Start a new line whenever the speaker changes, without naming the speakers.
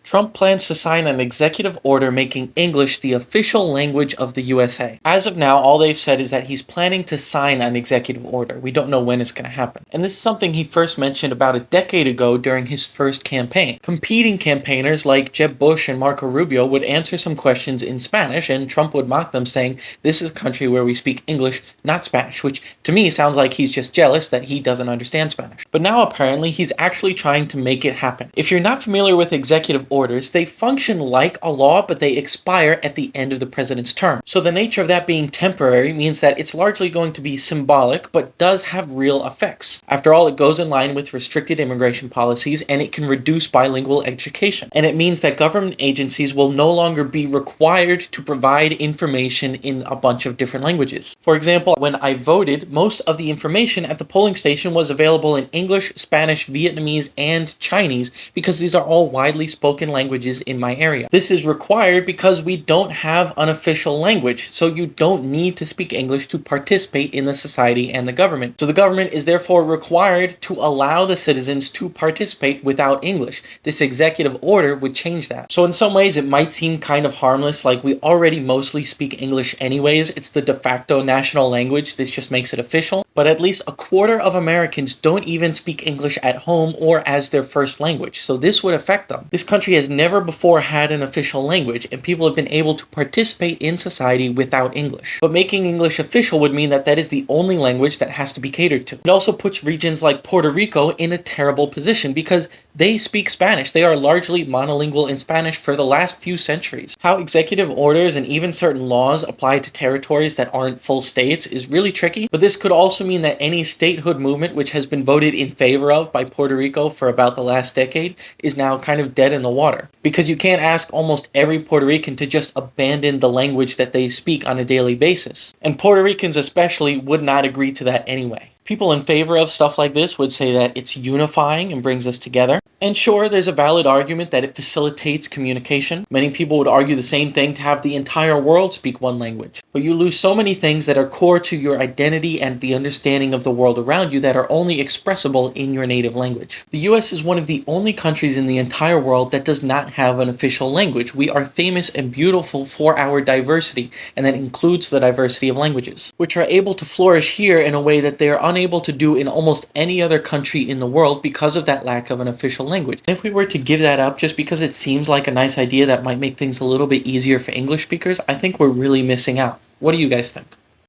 Trump plans to sign an executive order making English the official language of the USA. As of now, all they've said is that he's planning to sign an executive order. We don't know when it's going to happen. And this is something he first mentioned about a decade ago during his first campaign. Competing campaigners like Jeb Bush and Marco Rubio would answer some questions in Spanish, and Trump would mock them, saying, "This is a country where we speak English, not Spanish," which to me sounds like he's just jealous that he doesn't understand Spanish. But now apparently he's actually trying to make it happen. If you're not familiar with executive orders, they function like a law, but they expire at the end of the president's term. So the nature of that being temporary means that it's largely going to be symbolic, but does have real effects. After all, it goes in line with restricted immigration policies, and it can reduce bilingual education. And it means that government agencies will no longer be required to provide information in a bunch of different languages. For example, when I voted, most of the information at the polling station was available in English, Spanish, Vietnamese, and Chinese, because these are all widely spoken languages in my area. This is required because we don't have an official language, so you don't need to speak English to participate in the society and the government. So the government is therefore required to allow the citizens to participate without English. This executive order would change that. So in some ways it might seem kind of harmless, like we already mostly speak English anyways. It's the de facto national language. This just makes it official. But at least a quarter of Americans don't even speak English at home or as their first language. So this would affect them. This country has never before had an official language, and people have been able to participate in society without English. But making English official would mean that that is the only language that has to be catered to. It also puts regions like Puerto Rico in a terrible position because they speak Spanish. They are largely monolingual in Spanish for the last few centuries. How executive orders and even certain laws apply to territories that aren't full states is really tricky, but this could also mean that any statehood movement which has been voted in favor of by Puerto Rico for about the last decade is now kind of dead in the water. Because you can't ask almost every Puerto Rican to just abandon the language that they speak on a daily basis. And Puerto Ricans especially would not agree to that anyway. People in favor of stuff like this would say that it's unifying and brings us together. And sure, there's a valid argument that it facilitates communication. Many people would argue the same thing to have the entire world speak one language. But you lose so many things that are core to your identity and the understanding of the world around you that are only expressible in your native language. The US is one of the only countries in the entire world that does not have an official language. We are famous and beautiful for our diversity, and that includes the diversity of languages, which are able to flourish here in a way that they are unable to do in almost any other country in the world because of that lack of an official language. And if we were to give that up just because it seems like a nice idea that might make things a little bit easier for English speakers, I think we're really missing out. What do you guys think?